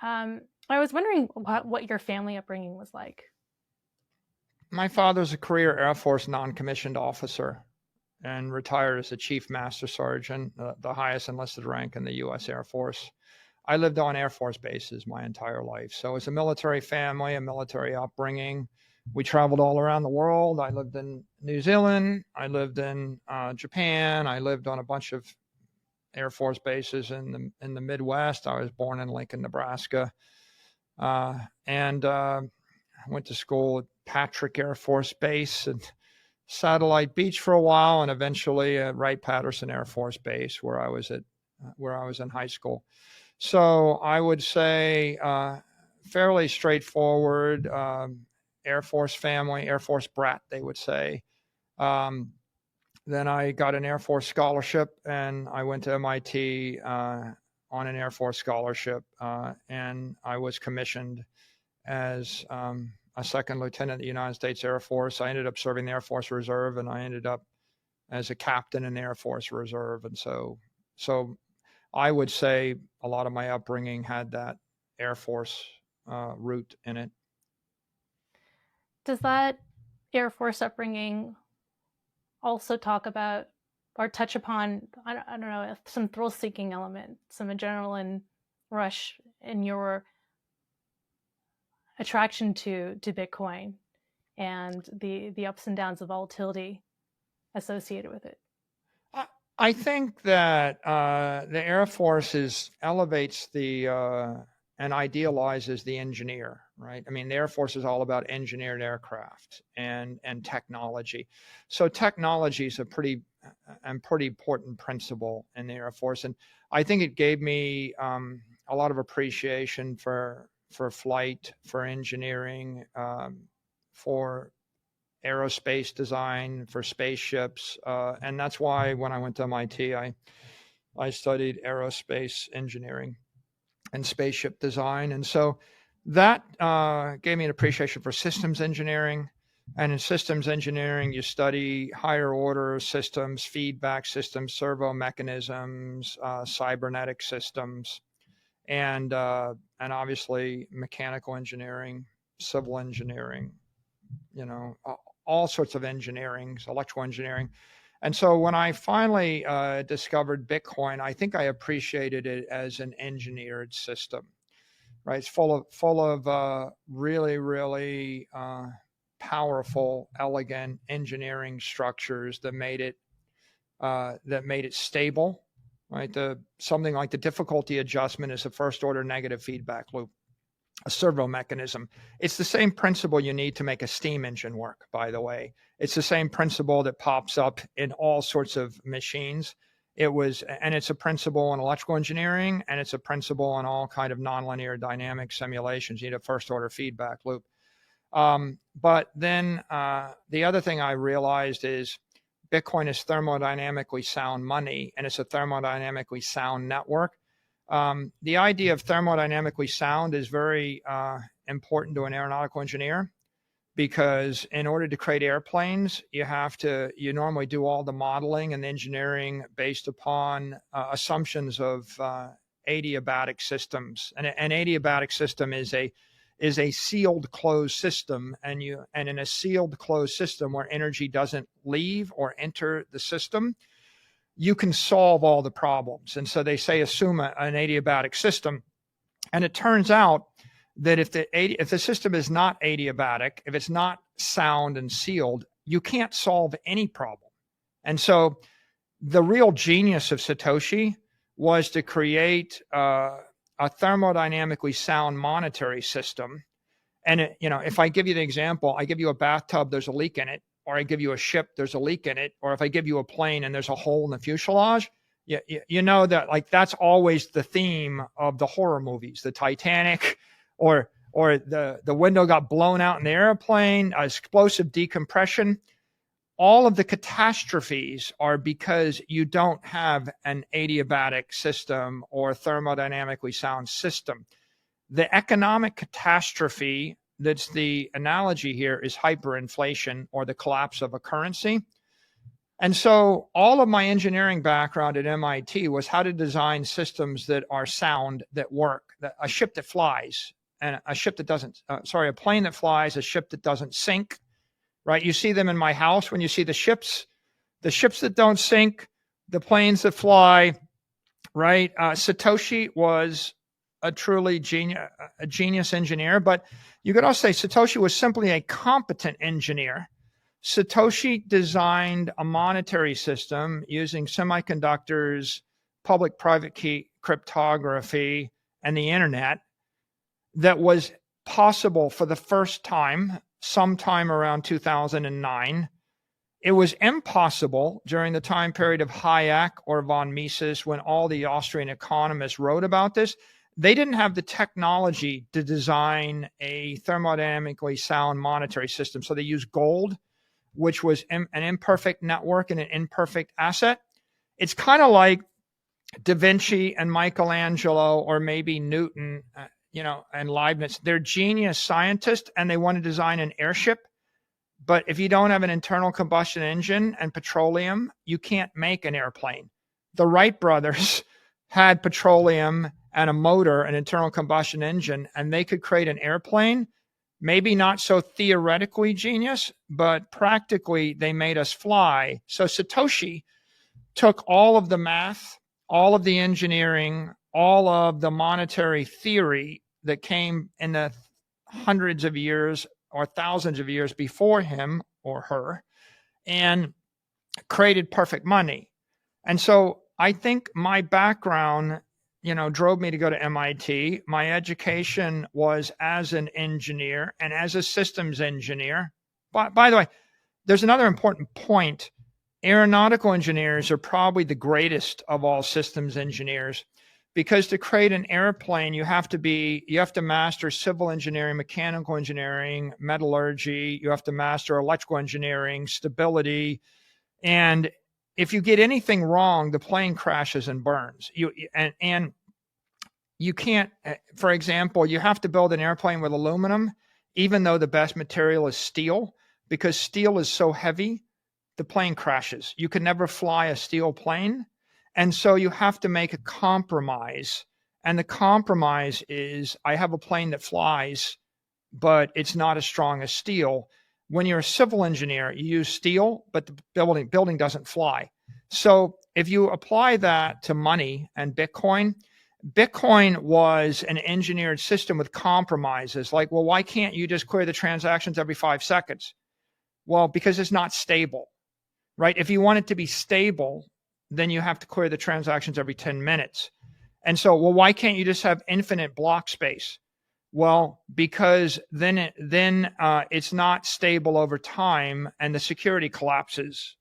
I was wondering what your family upbringing was like. My father's a career Air Force non-commissioned officer and retired as a Chief Master Sergeant, the highest enlisted rank in the U.S. Air Force. I lived on Air Force bases my entire life. So it's a military family, a military upbringing. We traveled all around the world. I lived in New Zealand. I lived in Japan. I lived on a bunch of Air Force bases in the Midwest. I was born in Lincoln, Nebraska. And went to school at Patrick Air Force Base and Satellite Beach for a while, and eventually at Wright-Patterson Air Force Base, where I was in high school. So I would say fairly straightforward Air Force family, Air Force brat, they would say. Then I got an Air Force scholarship, and I went to MIT on an Air Force scholarship, and I was commissioned as a second lieutenant in the United States Air Force. I ended up serving the Air Force Reserve, and I ended up as a captain in the Air Force Reserve. And so I would say a lot of my upbringing had that Air Force root in it. Does that Air Force upbringing also talk about or touch upon, I don't know, some thrill-seeking element, some adrenaline rush in your attraction to Bitcoin and the ups and downs of volatility associated with it? I think that the Air Force elevates and idealizes the engineer, right? I mean, the Air Force is all about engineered aircraft and technology. So technology is a pretty important principle in the Air Force. And I think it gave me a lot of appreciation for flight, for engineering, for aerospace design, for spaceships. And that's why when I went to MIT, I studied aerospace engineering and spaceship design. And so that gave me an appreciation for systems engineering. And in systems engineering, you study higher order systems, feedback systems, servo mechanisms, cybernetic systems, and obviously mechanical engineering, civil engineering, all sorts of engineering, electrical engineering. And so when I finally discovered Bitcoin, I think I appreciated it as an engineered system, right? It's full of really, really powerful, elegant engineering structures that made it stable, right? Something like the difficulty adjustment is a first order negative feedback loop, a servo mechanism. It's the same principle you need to make a steam engine work, by the way. It's the same principle that pops up in all sorts of machines. It's a principle in electrical engineering, and it's a principle in all kind of nonlinear dynamic simulations. You need a first order feedback loop. But then the other thing I realized is Bitcoin is thermodynamically sound money, and it's a thermodynamically sound network. The idea of thermodynamically sound is very important to an aeronautical engineer, because in order to create airplanes, you normally do all the modeling and engineering based upon assumptions of adiabatic systems. And an adiabatic system is a sealed closed system, and in a sealed closed system where energy doesn't leave or enter the system, you can solve all the problems. And so they say assume an adiabatic system. And it turns out that if the system is not adiabatic, if it's not sound and sealed, you can't solve any problem. And so the real genius of Satoshi was to create a thermodynamically sound monetary system. And if I give you the example, I give you a bathtub, there's a leak in it, or I give you a ship, there's a leak in it, or if I give you a plane and there's a hole in the fuselage, you know that that's always the theme of the horror movies, the Titanic, or the window got blown out in the airplane, explosive decompression. All of the catastrophes are because you don't have an adiabatic system or thermodynamically sound system. The economic catastrophe, that's the analogy here, is hyperinflation or the collapse of a currency. And so all of my engineering background at MIT was how to design systems that are sound, that work, that a ship that flies, and a ship that doesn't, a plane that flies, a ship that doesn't sink, right? You see them in my house when you see the ships that don't sink, the planes that fly, right? Satoshi was a truly genius engineer, but you could also say Satoshi was simply a competent engineer. Satoshi designed a monetary system using semiconductors, public-private key cryptography, and the internet that was possible for the first time sometime around 2009. It was impossible during the time period of Hayek or von Mises, when all the Austrian economists wrote about this. They didn't have the technology to design a thermodynamically sound monetary system. So they used gold, which was an imperfect network and an imperfect asset. It's kind of like Da Vinci and Michelangelo, or maybe Newton, and Leibniz. They're genius scientists, and they want to design an airship. But if you don't have an internal combustion engine and petroleum, you can't make an airplane. The Wright brothers had petroleum and a motor, an internal combustion engine, and they could create an airplane. Maybe not so theoretically genius, but practically they made us fly. So Satoshi took all of the math, all of the engineering, all of the monetary theory that came in the hundreds of years or thousands of years before him or her, and created perfect money. And so I think my background, drove me to go to MIT. My education was as an engineer and as a systems engineer. By the way, there's another important point. Aeronautical engineers are probably the greatest of all systems engineers, because to create an airplane, you have to master civil engineering, mechanical engineering, metallurgy. You have to master electrical engineering, stability. And if you get anything wrong, the plane crashes and burns. And you can't, for example, you have to build an airplane with aluminum, even though the best material is steel, because steel is so heavy, the plane crashes. You can never fly a steel plane. And so you have to make a compromise. And the compromise is, I have a plane that flies, but it's not as strong as steel. When you're a civil engineer, you use steel, but the building doesn't fly. So if you apply that to money and Bitcoin was an engineered system with compromises. Like, well, why can't you just clear the transactions every 5 seconds? Well, because it's not stable, right? If you want it to be stable, then you have to clear the transactions every 10 minutes. And so, well, why can't you just have infinite block space? Well, because then it's not stable over time and the security collapses.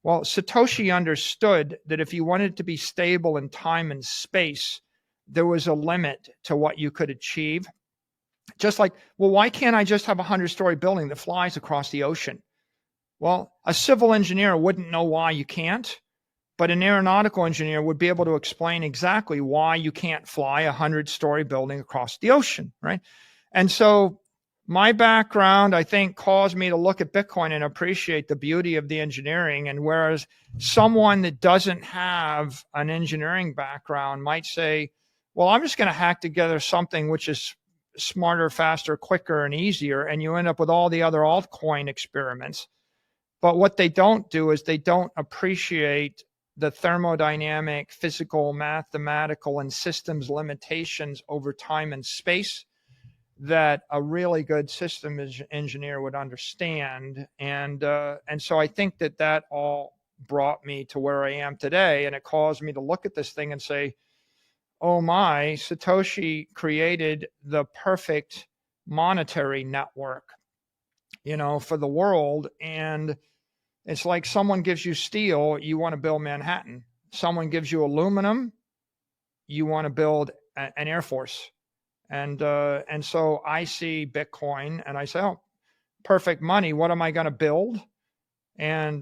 Well, Satoshi understood that if you wanted it to be stable in time and space, there was a limit to what you could achieve. Just like, well, why can't I just have a 100-story building that flies across the ocean? Well, a civil engineer wouldn't know why you can't, but an aeronautical engineer would be able to explain exactly why you can't fly a 100-story building across the ocean, right? And so my background, I think, caused me to look at Bitcoin and appreciate the beauty of the engineering. And whereas someone that doesn't have an engineering background might say, well, I'm just going to hack together something which is smarter, faster, quicker, and easier, and you end up with all the other altcoin experiments. But what they don't do is they don't appreciate the thermodynamic, physical, mathematical, and systems limitations over time and space that a really good system engineer would understand. And so I think that all brought me to where I am today, and it caused me to look at this thing and say, oh my, Satoshi created the perfect monetary network, for the world. And it's like someone gives you steel, you want to build Manhattan. Someone gives you aluminum, you want to build an Air Force. And so I see Bitcoin and I say, oh, perfect money. What am I going to build? And,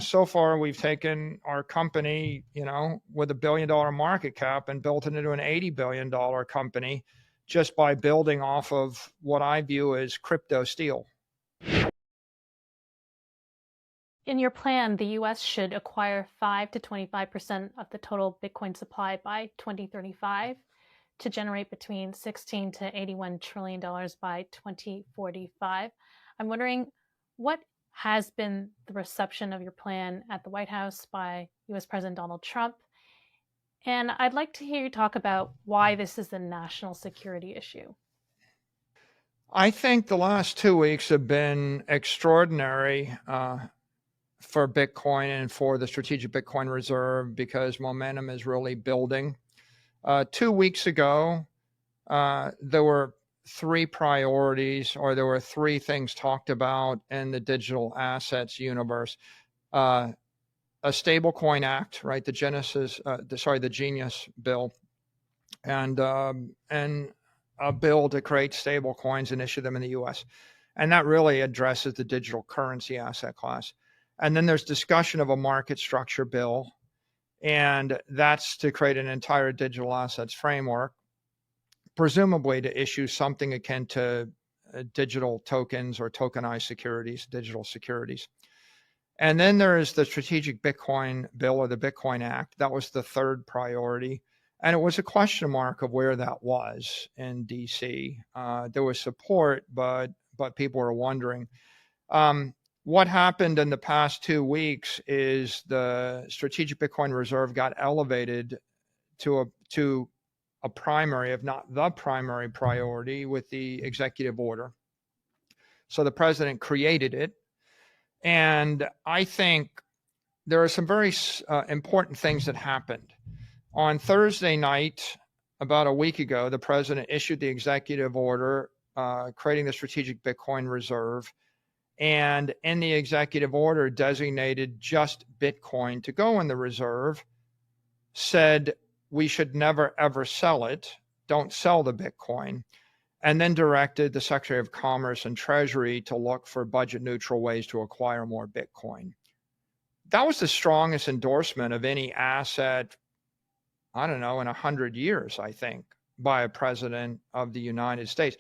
so far we've taken our company, with $1 billion market cap and built it into an $80 billion company just by building off of what I view as crypto steel. in your plan, the US should acquire 5 to 25% of the total Bitcoin supply by 2035 to generate between $16 to $81 trillion by 2045. I'm wondering, what has been the reception of your plan at the White House by US President Donald Trump? And I'd like to hear you talk about why this is a national security issue. I think the last 2 weeks have been extraordinary for Bitcoin and for the Strategic Bitcoin Reserve because momentum is really building. 2 weeks ago, there were three priorities, or there were three things talked about in the digital assets universe. A stablecoin act, right? The Genius bill, and a bill to create stable coins and issue them in the U.S. And that really addresses the digital currency asset class. And then there's discussion of a market structure bill, and that's to create an entire digital assets framework, presumably to issue something akin to digital tokens or tokenized securities, digital securities. And then there is the Strategic Bitcoin Bill, or the Bitcoin Act. That was the third priority. And it was a question mark of where that was in DC. There was support, but people were wondering. What happened in the past 2 weeks is the Strategic Bitcoin Reserve got elevated to a primary, if not the primary priority, with the executive order. So the president created it. And I think there are some very important things that happened. On Thursday night, about a week ago, the president issued the executive order creating the Strategic Bitcoin Reserve. And in the executive order designated just Bitcoin to go in the reserve, said we should never, ever sell it. Don't sell the Bitcoin. And then directed the Secretary of Commerce and Treasury to look for budget neutral ways to acquire more Bitcoin. That was the strongest endorsement of any asset, I don't know, in 100 years, I think, by a president of the United States.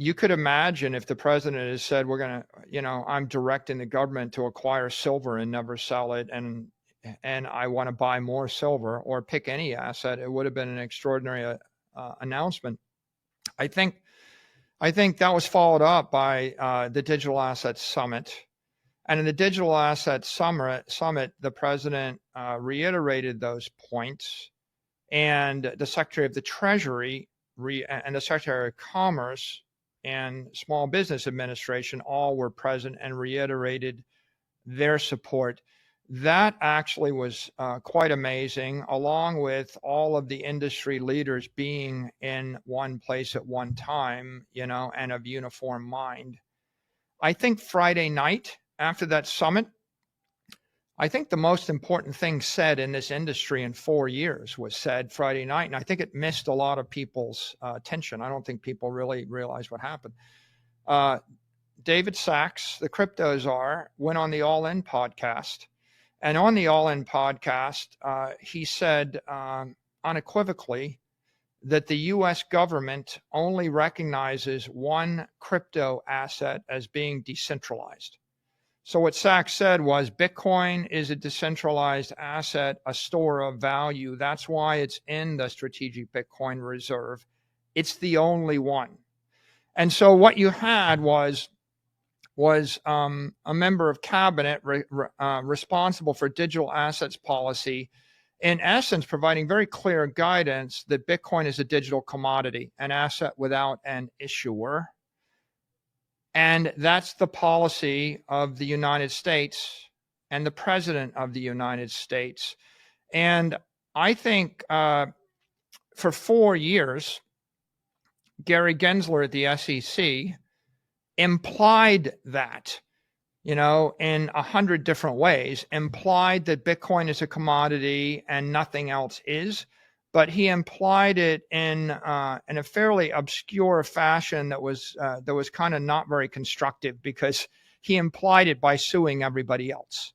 You could imagine if the president has said, I'm directing the government to acquire silver and never sell it, and I want to buy more silver, or pick any asset, it would have been an extraordinary announcement. I think that was followed up by the Digital Assets Summit. And in the Digital Assets Summit, the president reiterated those points, and the Secretary of the Treasury and the Secretary of Commerce and Small Business Administration all were present and reiterated their support. That actually was quite amazing, along with all of the industry leaders being in one place at one time, and of uniform mind. I think Friday night after that summit, I think the most important thing said in this industry in 4 years was said Friday night, and I think it missed a lot of people's attention. I don't think people really realized what happened. David Sachs, the crypto czar, went on the All In podcast, and on the All In podcast, he said unequivocally that the U.S. government only recognizes one crypto asset as being decentralized. So what Sachs said was Bitcoin is a decentralized asset, a store of value. That's why it's in the Strategic Bitcoin Reserve. It's the only one. And so what you had was a member of cabinet responsible for digital assets policy, in essence, providing very clear guidance that Bitcoin is a digital commodity, an asset without an issuer. And that's the policy of the United States and the President of the United States. And I think for 4 years, Gary Gensler at the SEC implied that, in 100 different ways, implied that Bitcoin is a commodity and nothing else is. But he implied it in a fairly obscure fashion that was kind of not very constructive, because he implied it by suing everybody else.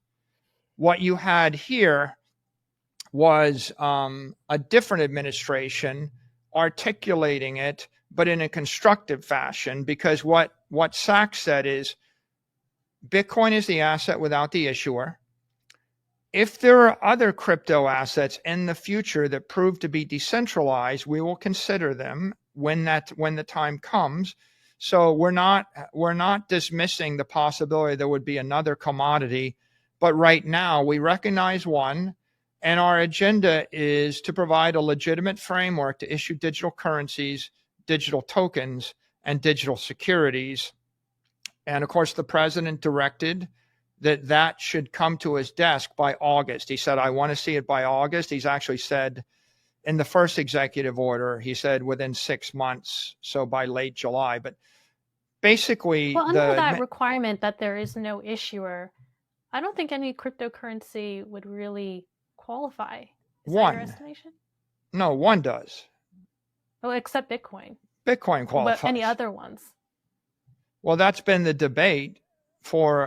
What you had here was a different administration articulating it, but in a constructive fashion, because what Sachs said is Bitcoin is the asset without the issuer. If there are other crypto assets in the future that prove to be decentralized, we will consider them when the time comes. So we're not dismissing the possibility there would be another commodity, but right now we recognize one, and our agenda is to provide a legitimate framework to issue digital currencies, digital tokens, and digital securities. And of course, the president directed that should come to his desk by August. He said, I want to see it by August. He's actually said in the first executive order, he said within 6 months, so by late July. But basically, well, under that requirement that there is no issuer, I don't think any cryptocurrency would really qualify. Is that your estimation? No, one does. Oh, except Bitcoin. Bitcoin qualifies. But any other ones? Well, that's been the debate for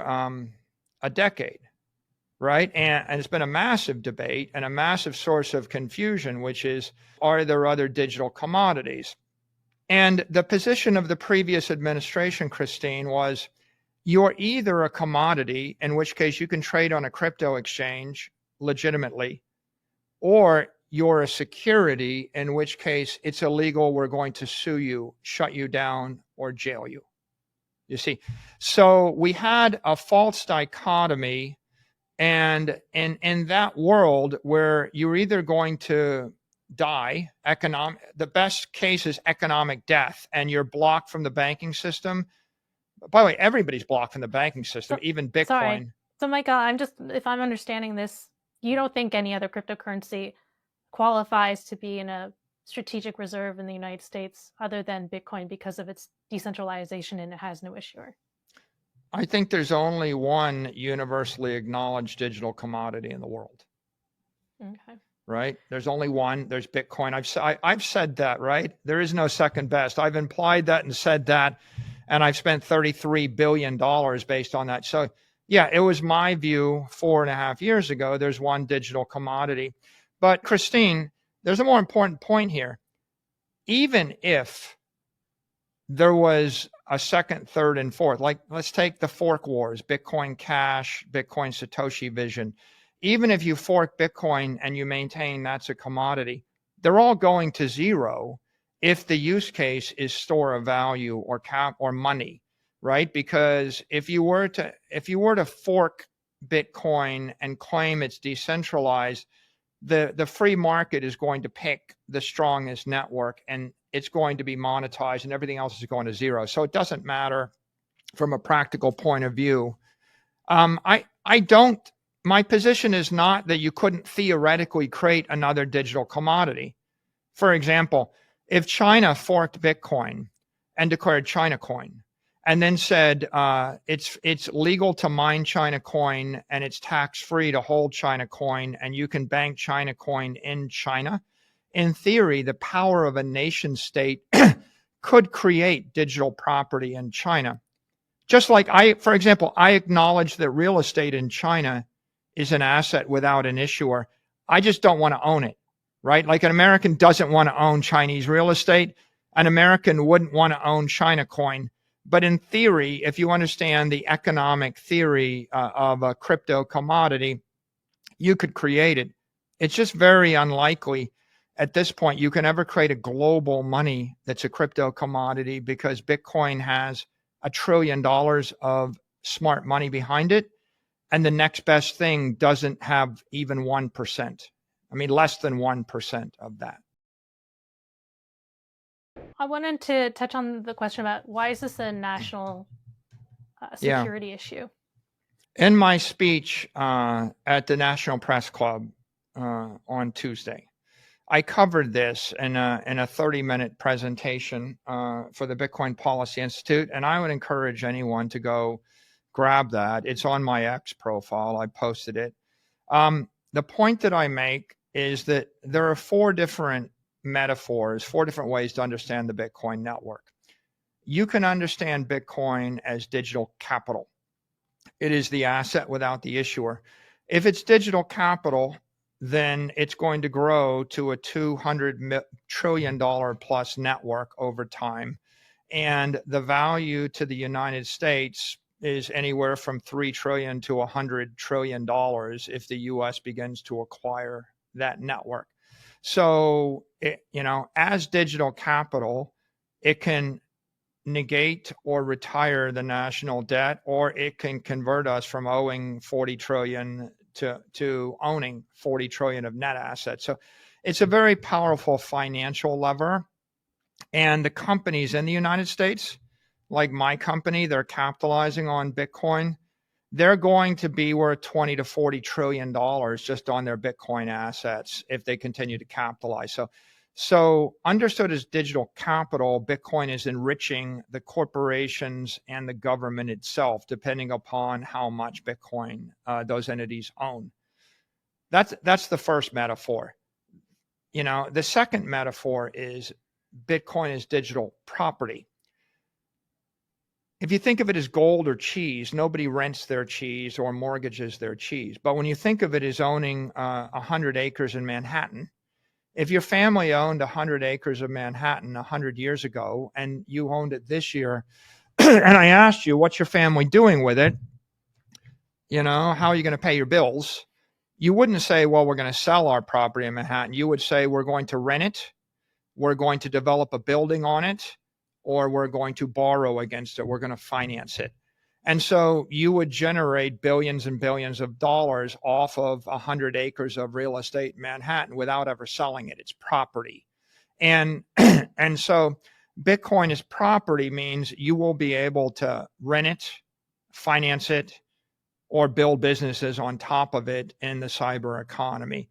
a decade, right? And it's been a massive debate and a massive source of confusion, which is, are there other digital commodities? And the position of the previous administration, Christine, was you're either a commodity, in which case you can trade on a crypto exchange legitimately, or you're a security, in which case it's illegal, we're going to sue you, shut you down, or jail you. You see, so we had a false dichotomy, and in that world where you're either going to die, the best case is economic death, and you're blocked from the banking system. By the way, everybody's blocked from the banking system, even Bitcoin. Sorry. So Michael, if I'm understanding this, you don't think any other cryptocurrency qualifies to be in a strategic reserve in the United States other than Bitcoin because of its decentralization and it has no issuer? I think there's only one universally acknowledged digital commodity in the world. Okay. Right? There's only one. There's Bitcoin. I've said that, right? There is no second best. I've implied that and said that, and I've spent $33 billion based on that. So yeah, it was my view 4.5 years ago. There's one digital commodity. But Christine, there's a more important point here. Even if there was a second, third, and fourth, like let's take the fork wars, Bitcoin Cash, Bitcoin Satoshi Vision. Even if you fork Bitcoin and you maintain that's a commodity, they're all going to zero if the use case is store of value or money, right? Because if you were to fork Bitcoin and claim it's decentralized, the free market is going to pick the strongest network and it's going to be monetized and everything else is going to zero. So it doesn't matter from a practical point of view. My position is not that you couldn't theoretically create another digital commodity. For example, if China forked Bitcoin and declared China coin and then said it's legal to mine China coin and it's tax-free to hold China coin and you can bank China coin in China, in theory, the power of a nation state could create digital property in China. Just like for example, I acknowledge that real estate in China is an asset without an issuer. I just don't want to own it, right? Like an American doesn't want to own Chinese real estate. An American wouldn't want to own China coin. But in theory, if you understand the economic theory of a crypto commodity, you could create it. It's just very unlikely at this point you can ever create a global money that's a crypto commodity because Bitcoin has $1 trillion of smart money behind it. And the next best thing doesn't have even 1%. I mean, less than 1% of that. I wanted to touch on the question about why is this a national security issue? In my speech at the National Press Club on Tuesday, I covered this in a 30-minute presentation for the Bitcoin Policy Institute, and I would encourage anyone to go grab that. It's on my X profile. I posted it. The point that I make is that there are 4 different metaphors, 4 different ways to understand the Bitcoin network. You can understand Bitcoin as digital capital. It is the asset without the issuer. If it's digital capital, then it's going to grow to a $200 trillion plus network over time. And the value to the United States is anywhere from $3 trillion to $100 trillion if the U.S. begins to acquire that network. So, as digital capital, it can negate or retire the national debt, or it can convert us from owing 40 trillion to owning 40 trillion of net assets. So it's a very powerful financial lever. And the companies in the United States, like my company, they're capitalizing on Bitcoin. They're going to be worth 20 to 40 trillion dollars just on their Bitcoin assets if they continue to capitalize. So understood as digital capital, Bitcoin is enriching the corporations and the government itself, depending upon how much Bitcoin those entities own. That's the first metaphor. The second metaphor is Bitcoin is digital property. If you think of it as gold or cheese, nobody rents their cheese or mortgages their cheese. But when you think of it as owning 100 acres in Manhattan, if your family owned 100 acres of Manhattan 100 years ago and you owned it this year, and I asked you, what's your family doing with it? How are you going to pay your bills? You wouldn't say, well, we're going to sell our property in Manhattan. You would say, we're going to rent it, we're going to develop a building on it, or we're going to borrow against it. We're going to finance it. And so you would generate billions and billions of dollars off of 100 acres of real estate in Manhattan without ever selling it. It's property. And so Bitcoin as property means you will be able to rent it, finance it, or build businesses on top of it in the cyber economy.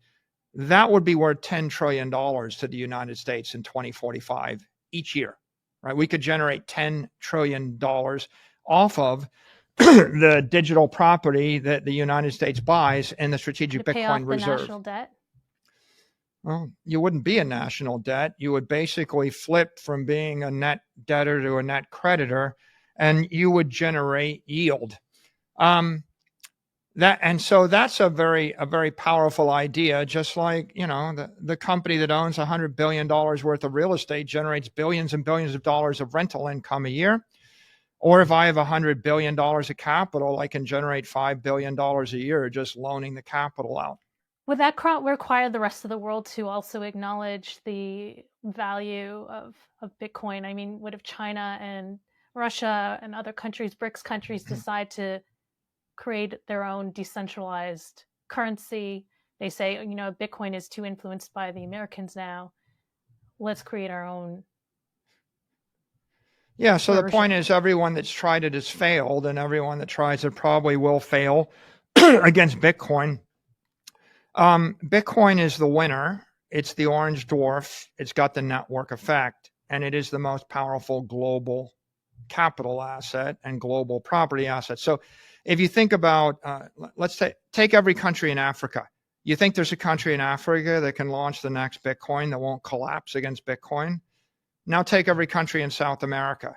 That would be worth $10 trillion to the United States in 2045 each year, right? We could generate $10 trillion off of the digital property that the United States buys in the strategic to pay Bitcoin off reserve. The national debt? Well, you wouldn't be a national debt. You would basically flip from being a net debtor to a net creditor, and you would generate yield. So that's a very powerful idea. Just like the company that owns $100 billion worth of real estate generates billions and billions of dollars of rental income a year. Or if I have $100 billion of capital, I can generate $5 billion a year just loaning the capital out. Would that require the rest of the world to also acknowledge the value of Bitcoin? I mean, what if China and Russia and other countries, BRICS countries, decide to create their own decentralized currency? They say, Bitcoin is too influenced by the Americans now. Let's create our own. Yeah, so the point is everyone that's tried it has failed, and everyone that tries it probably will fail against Bitcoin. Bitcoin is the winner. It's the orange dwarf. It's got the network effect, and it is the most powerful global capital asset and global property asset. So if you think about, let's take every country in Africa. You think there's a country in Africa that can launch the next Bitcoin that won't collapse against Bitcoin? Now take every country in South America.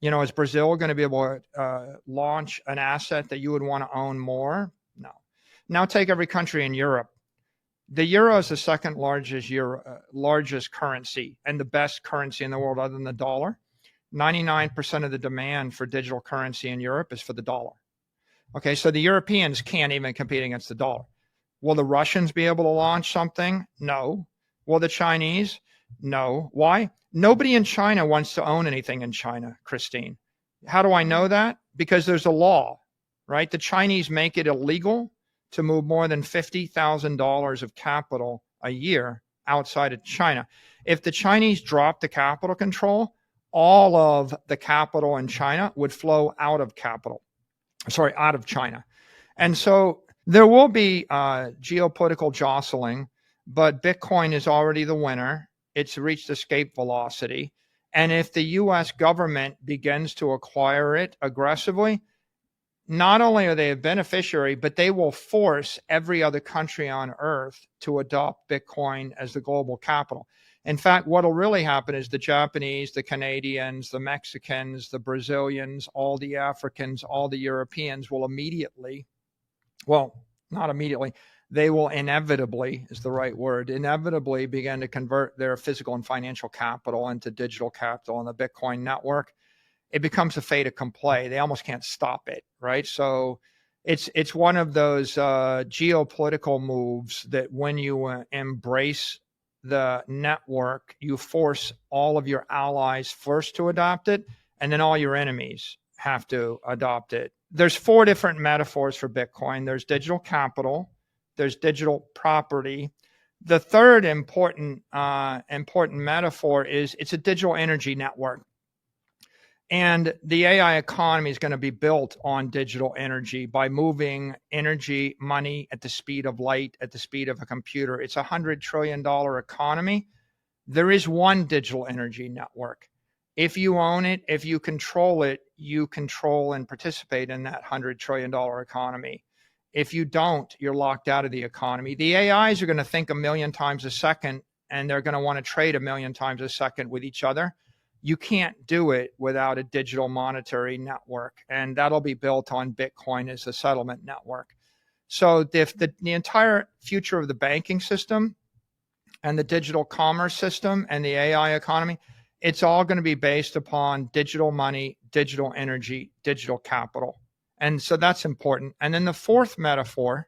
Is Brazil going to be able to launch an asset that you would want to own more? No. Now take every country in Europe. The euro is the second largest currency and the best currency in the world other than the dollar. 99% of the demand for digital currency in Europe is for the dollar. Okay, so the Europeans can't even compete against the dollar. Will the Russians be able to launch something? No. Will the Chinese? No. Why? Nobody in China wants to own anything in China, Christine. How do I know that? Because there's a law, right? The Chinese make it illegal to move more than $50,000 of capital a year outside of China. If the Chinese drop the capital control, all of the capital in China would flow out of China. And so there will be geopolitical jostling, but Bitcoin is already the winner. It's reached escape velocity. And if the US government begins to acquire it aggressively, not only are they a beneficiary, but they will force every other country on earth to adopt Bitcoin as the global capital. In fact, what will really happen is the Japanese, the Canadians, the Mexicans, the Brazilians, all the Africans, all the Europeans will immediately, well, not immediately, they will inevitably, is the right word, inevitably begin to convert their physical and financial capital into digital capital on the Bitcoin network. it becomes a fait accompli. They almost can't stop it, right? So it's one of those geopolitical moves that when you embrace the network, you force all of your allies first to adopt it, and then all your enemies have to adopt it. There's 4 different metaphors for Bitcoin. There's digital capital, there's digital property. The third important metaphor is it's a digital energy network. And the AI economy is going to be built on digital energy by moving energy, money at the speed of light, at the speed of a computer. It's a $100 trillion economy. There is one digital energy network. If you own it, if you control it, you control and participate in that $100 trillion economy. If you don't, you're locked out of the economy. The AIs are going to think 1 million times a second, and they're going to want to trade 1 million times a second with each other. You can't do it without a digital monetary network, and that'll be built on Bitcoin as a settlement network. So if the entire future of the banking system and the digital commerce system and the AI economy, it's all going to be based upon digital money, digital energy, digital capital. And so that's important. And then the fourth metaphor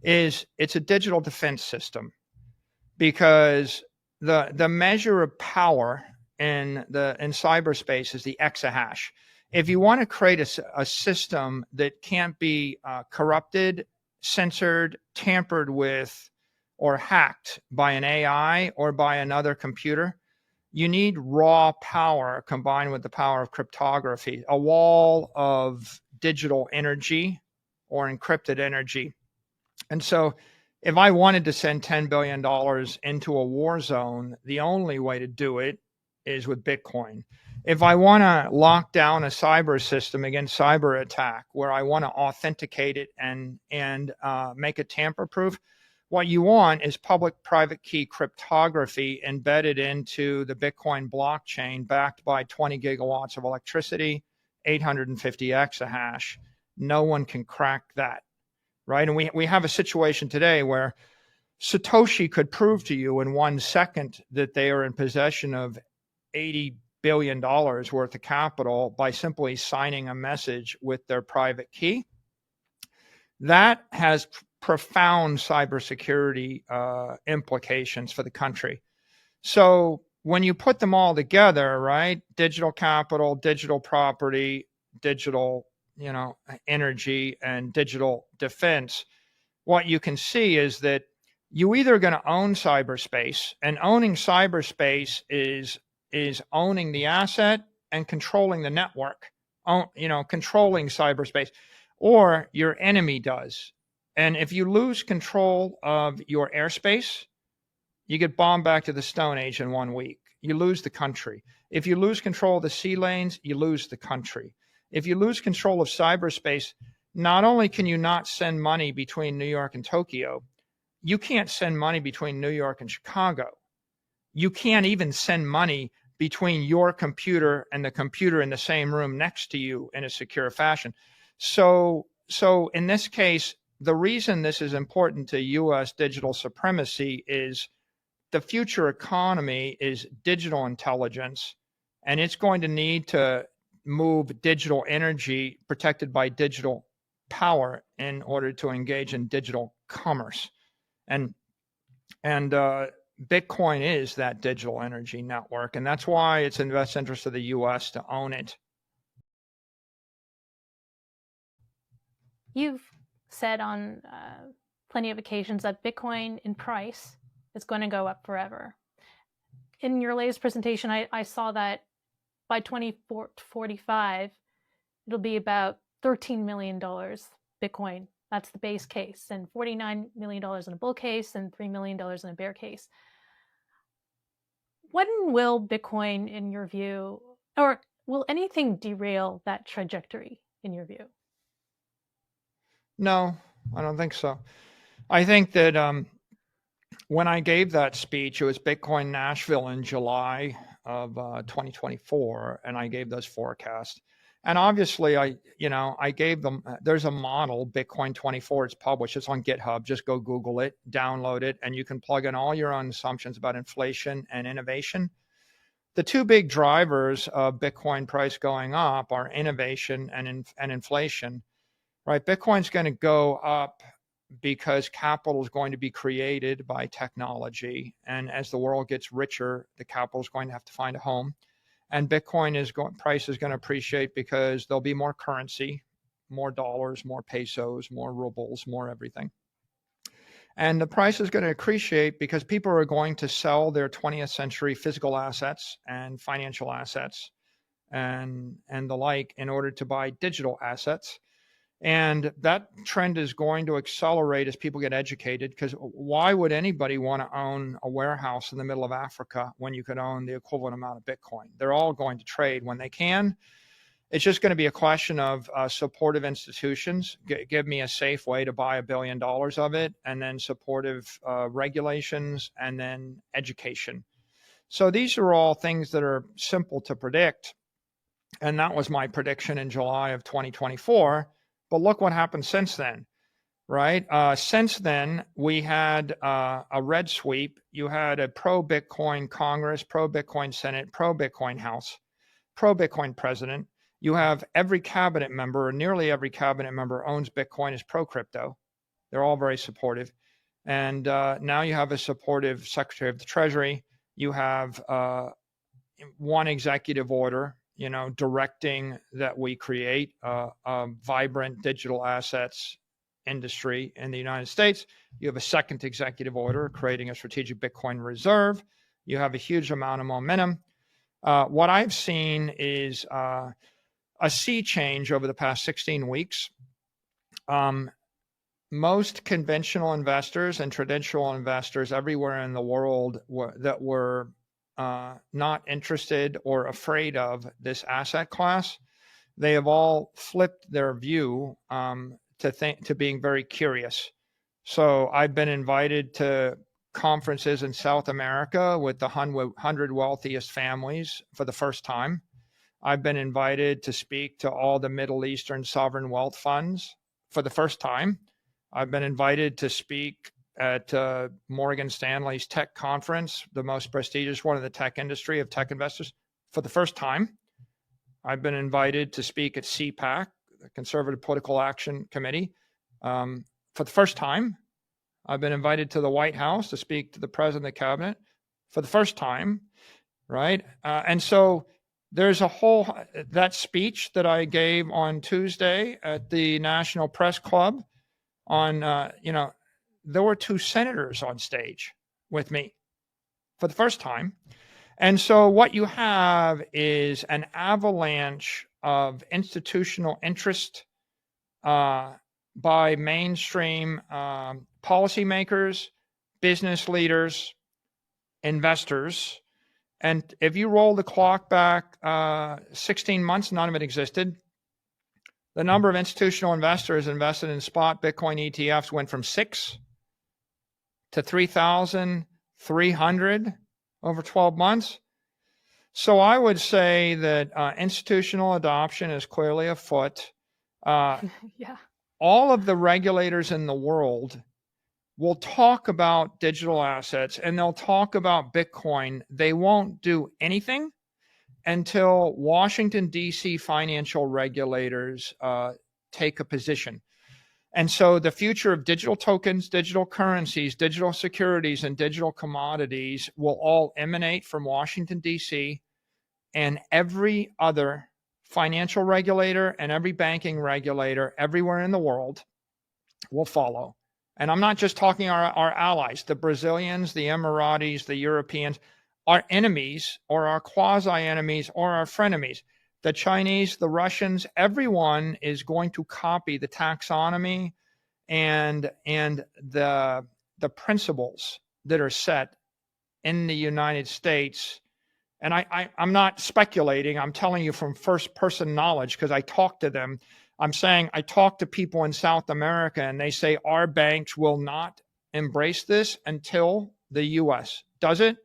is it's a digital defense system, because the measure of power in cyberspace is the exahash. If you want to create a system that can't be corrupted, censored, tampered with, or hacked by an AI or by another computer, you need raw power combined with the power of cryptography, a wall of digital energy or encrypted energy. And so if I wanted to send $10 billion into a war zone, the only way to do it is with Bitcoin. If I want to lock down a cyber system against cyber attack, where I want to authenticate it and make it tamper-proof, what you want is public-private key cryptography embedded into the Bitcoin blockchain, backed by 20 gigawatts of electricity, 850 exahash. No one can crack that, right? And we have a situation today where Satoshi could prove to you in 1 second that they are in possession of $80 billion worth of capital by simply signing a message with their private key. That has profound cybersecurity implications for the country. So when you put them all together, right, digital capital, digital property, digital, energy, and digital defense, what you can see is that you either going to own cyberspace, and owning cyberspace is owning the asset and controlling the network, controlling cyberspace, or your enemy does. And if you lose control of your airspace, you get bombed back to the Stone Age in 1 week. You lose the country. If you lose control of the sea lanes, you lose the country. If you lose control of cyberspace, not only can you not send money between New York and Tokyo, you can't send money between New York and Chicago. You can't even send money between your computer and the computer in the same room next to you in a secure fashion. So in this case, the reason this is important to U.S. digital supremacy is the future economy is digital intelligence, and it's going to need to move digital energy protected by digital power in order to engage in digital commerce. And Bitcoin is that digital energy network, and that's why it's in the best interest of the U.S. to own it. You've said on plenty of occasions that Bitcoin in price is going to go up forever. In your latest presentation, I saw that by 2045, it'll be about $13 million Bitcoin. That's the base case, and $49 million in a bull case and $3 million in a bear case. When will Bitcoin, in your view, or will anything derail that trajectory, in your view? No, I don't think so. I think that when I gave that speech, it was Bitcoin Nashville in July of 2024, and I gave those forecasts. And obviously, I gave them, there's a model, Bitcoin 24, it's published, it's on GitHub, just go Google it, download it, and you can plug in all your own assumptions about inflation and innovation. the two big drivers of Bitcoin price going up are innovation and inflation, right? Bitcoin's going to go up because capital is going to be created by technology. And as the world gets richer, the capital is going to have to find a home. And Bitcoin price is going to appreciate because there'll be more currency, more dollars, more pesos, more rubles, more everything. And the price is going to appreciate because people are going to sell their 20th century physical assets and financial assets and the like in order to buy digital assets. And that trend is going to accelerate as people get educated, because why would anybody want to own a warehouse in the middle of Africa when you could own the equivalent amount of Bitcoin? They're all going to trade when they can. It's just going to be a question of supportive institutions. Give me a safe way to buy $1 billion of it, and then supportive regulations, and then education. So these are all things that are simple to predict. And that was my prediction in July of 2024. But look what happened since then, right? Since then, we had a red sweep. You had a pro-Bitcoin Congress, pro-Bitcoin Senate, pro-Bitcoin House, pro-Bitcoin president. You have every cabinet member, or nearly every cabinet member, owns Bitcoin, is pro-crypto. They're all very supportive. And now you have a supportive Secretary of the Treasury. You have one executive order, directing that we create a vibrant digital assets industry in the United States. You have a second executive order creating a strategic Bitcoin reserve. You have a huge amount of momentum. What I've seen is a sea change over the past 16 weeks. Most conventional investors and traditional investors everywhere in the world that were not interested or afraid of this asset class, they have all flipped their view to being very curious. So I've been invited to conferences in South America with the 100 wealthiest families for the first time. I've been invited to speak to all the Middle Eastern sovereign wealth funds for the first time. I've been invited to speak at Morgan Stanley's tech conference, the most prestigious one in the tech industry of tech investors, for the first time. I've been invited to speak at CPAC, the Conservative Political Action Committee, for the first time. I've been invited to the White House to speak to the President of the Cabinet for the first time, right? And so there's that speech that I gave on Tuesday at the National Press Club on, there were 2 senators on stage with me for the first time. And so what you have is an avalanche of institutional interest by mainstream policymakers, business leaders, investors. And if you roll the clock back 16 months, none of it existed. The number of institutional investors invested in spot Bitcoin ETFs went from 6 to 3,300 over 12 months. So I would say that institutional adoption is clearly afoot. Yeah. All of the regulators in the world will talk about digital assets and they'll talk about Bitcoin. They won't do anything until Washington, D.C. financial regulators take a position. And so the future of digital tokens, digital currencies, digital securities, and digital commodities will all emanate from Washington, D.C., and every other financial regulator and every banking regulator everywhere in the world will follow. And I'm not just talking our allies, the Brazilians, the Emiratis, the Europeans, our enemies or our quasi-enemies or our frenemies, the Chinese, the Russians, everyone is going to copy the taxonomy and the principles that are set in the United States. And I'm not speculating. I'm telling you from first-person knowledge because I talk to them. I'm saying I talk to people in South America, and they say our banks will not embrace this until the U.S. does it.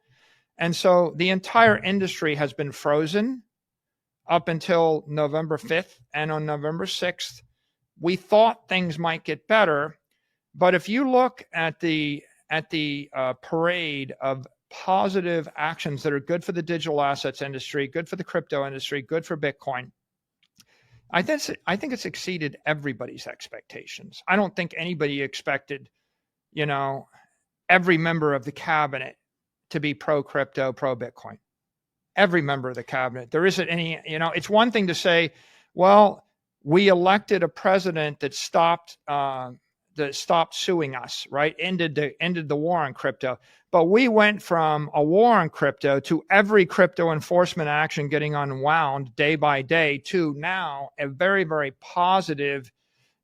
And so the entire industry has been frozen up until November 5th. And on November 6th, we thought things might get better. But if you look at the parade of positive actions that are good for the digital assets industry, good for the crypto industry, good for Bitcoin. I think it's exceeded everybody's expectations. I don't think anybody expected, every member of the cabinet to be pro crypto, pro Bitcoin. Every member of the cabinet. There isn't any, it's one thing to say, well, we elected a president that stopped suing us, right? Ended the war on crypto. But we went from a war on crypto to every crypto enforcement action getting unwound day by day to now a very, very positive,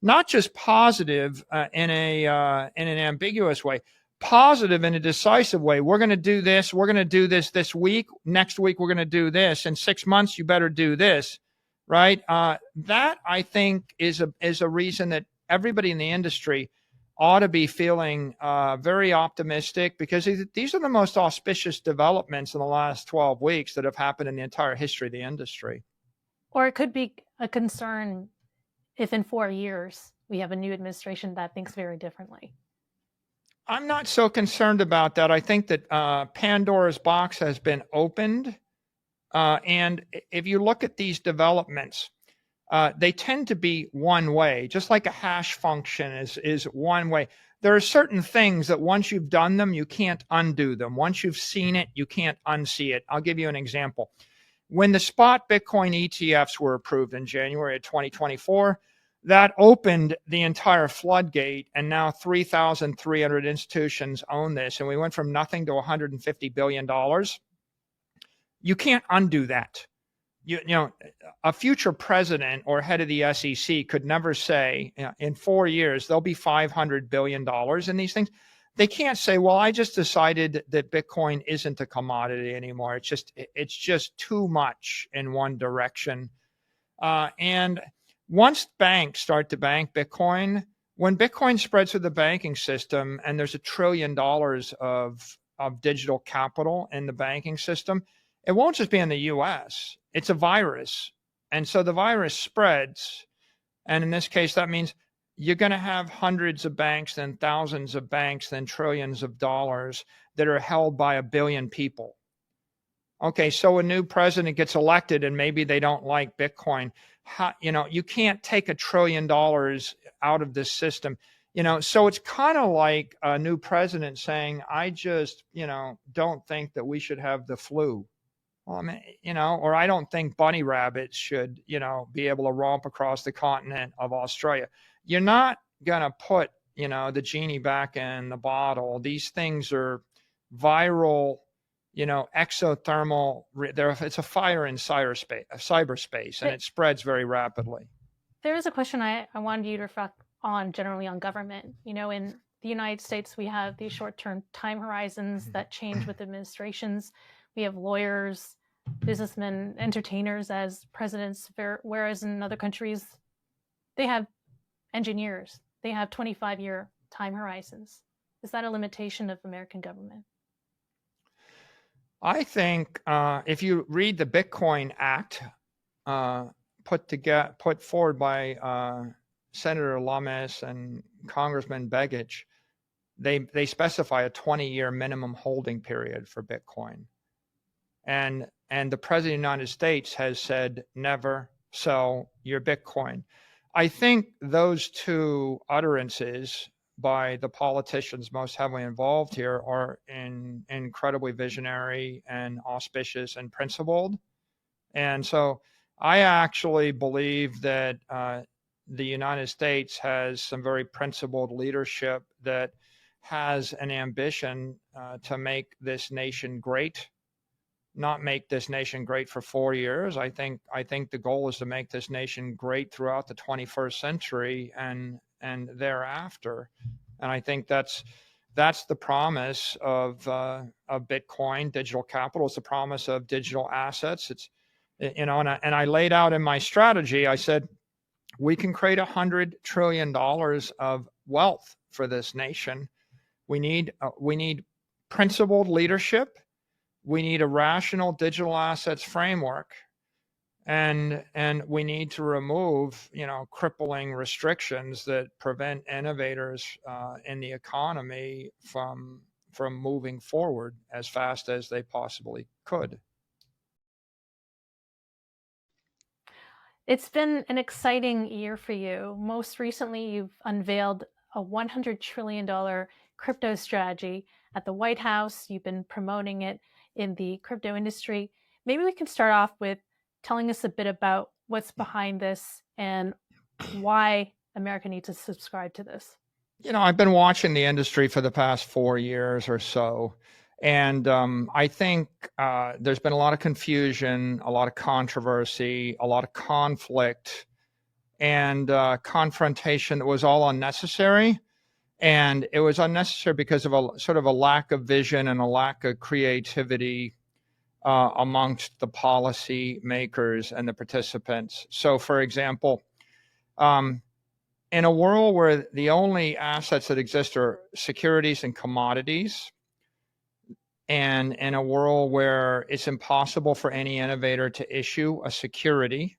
not just positive in an ambiguous way, positive in a decisive way. We're going to do this. We're going to do this week. Next week, we're going to do this. In 6 months, you better do this, right? That I think is a reason that everybody in the industry ought to be feeling very optimistic, because these are the most auspicious developments in the last 12 weeks that have happened in the entire history of the industry. Or it could be a concern if in 4 years we have a new administration that thinks very differently. I'm not so concerned about that. I think that Pandora's box has been opened. And if you look at these developments, they tend to be one way, just like a hash function is one way. There are certain things that once you've done them, you can't undo them. Once you've seen it, you can't unsee it. I'll give you an example. When the spot Bitcoin ETFs were approved in January of 2024, that opened the entire floodgate, and now 3,300 institutions own this, and we went from nothing to $150 billion. You can't undo that. A future president or head of the SEC could never say in 4 years there'll be $500 billion in these things. They can't say, well, I just decided that Bitcoin isn't a commodity anymore. It's just too much in one direction. And once banks start to bank Bitcoin, when Bitcoin spreads through the banking system and there's $1 trillion of digital capital in the banking system, it won't just be in the US. It's a virus. And so the virus spreads. And in this case, that means you're going to have hundreds of banks, then thousands of banks, then trillions of dollars that are held by 1 billion people. Okay, so a new president gets elected and maybe they don't like Bitcoin. You can't take $1 trillion out of this system. So it's kind of like a new president saying, I just, don't think that we should have the flu. Well, I mean, or I don't think bunny rabbits should, be able to romp across the continent of Australia. You're not going to put, the genie back in the bottle. These things are viral, exothermal. It's a fire in cyberspace, and it spreads very rapidly. There is a question I wanted you to reflect on generally on government. In the United States, we have these short-term time horizons that change with administrations. We have lawyers, businessmen, entertainers as presidents, whereas in other countries, they have engineers. They have 25-year time horizons. Is that a limitation of American government? I think if you read the Bitcoin Act put forward by Senator Lummis and Congressman Begich, they specify a 20-year minimum holding period for Bitcoin. And the President of the United States has said, never sell your Bitcoin. I think those two utterances by the politicians most heavily involved here are incredibly visionary and auspicious and principled. And so I actually believe that the United States has some very principled leadership that has an ambition to make this nation great. Not make this nation great for 4 years. I think the goal is to make this nation great throughout the 21st century and thereafter. And I think that's the promise of Bitcoin, digital capital. It's the promise of digital assets. It's and I laid out in my strategy. I said we can create $100 trillion of wealth for this nation. We need principled leadership. We need a rational digital assets framework, and we need to remove, crippling restrictions that prevent innovators in the economy from from moving forward as fast as they possibly could. It's been an exciting year for you. Most recently, you've unveiled a $100 trillion crypto strategy at the White House. You've been promoting it in the crypto industry. Maybe we can start off with telling us a bit about what's behind this and why America needs to subscribe to this. You know, I've been watching the industry for the past 4 years or so. And I think there's been a lot of confusion, a lot of controversy, a lot of conflict, and confrontation that was all unnecessary. And it was unnecessary because of a sort of a lack of vision and a lack of creativity amongst the policy makers and the participants. So, for example, in a world where the only assets that exist are securities and commodities, and in a world where it's impossible for any innovator to issue a security,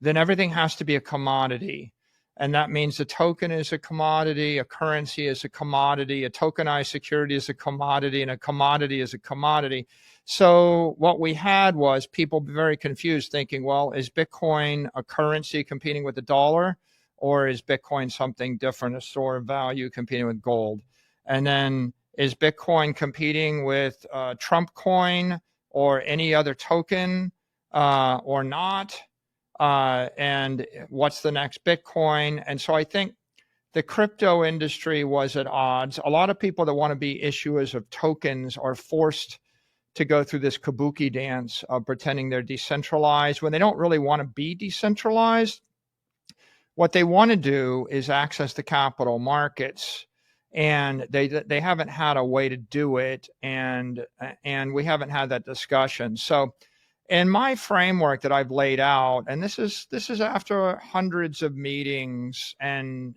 then everything has to be a commodity. And that means a token is a commodity, a currency is a commodity, a tokenized security is a commodity, and a commodity is a commodity. So what we had was people very confused, thinking, well, is Bitcoin a currency competing with the dollar? Or is Bitcoin something different, a store of value competing with gold? And then is Bitcoin competing with Trump coin or any other token or not? And what's the next Bitcoin? And so I think the crypto industry was at odds. A lot of people that want to be issuers of tokens are forced to go through this kabuki dance of pretending they're decentralized when they don't really want to be decentralized. What they want to do is access the capital markets, and they haven't had a way to do it, and we haven't had that discussion. So in my framework that I've laid out, and this is after hundreds of meetings and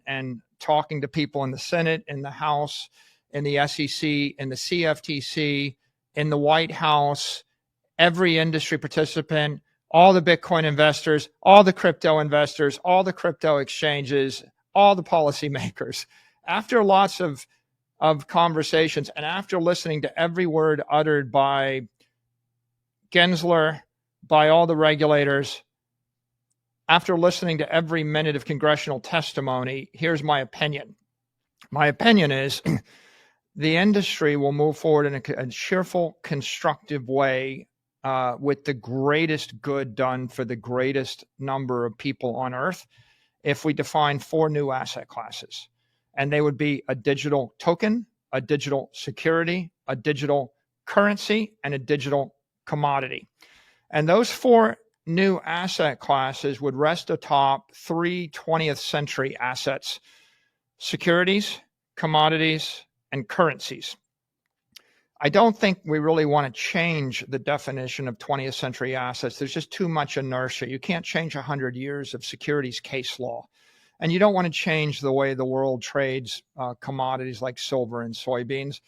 talking to people in the Senate, in the House, in the SEC, in the CFTC, in the White House, every industry participant, all the Bitcoin investors, all the crypto investors, all the crypto exchanges, all the policymakers. After lots of conversations and after listening to every word uttered by Gensler, by all the regulators, after listening to every minute of congressional testimony, here's my opinion. My opinion is the industry will move forward in a cheerful, constructive way with the greatest good done for the greatest number of people on earth if we define 4 new asset classes. And they would be a digital token, a digital security, a digital currency, and a digital commodity. And those 4 new asset classes would rest atop 3 20th century assets: securities, commodities, and currencies. I don't think we really want to change the definition of 20th century assets. There's just too much inertia. You can't change 100 years of securities case law. And you don't want to change the way the world trades commodities like silver and soybeans.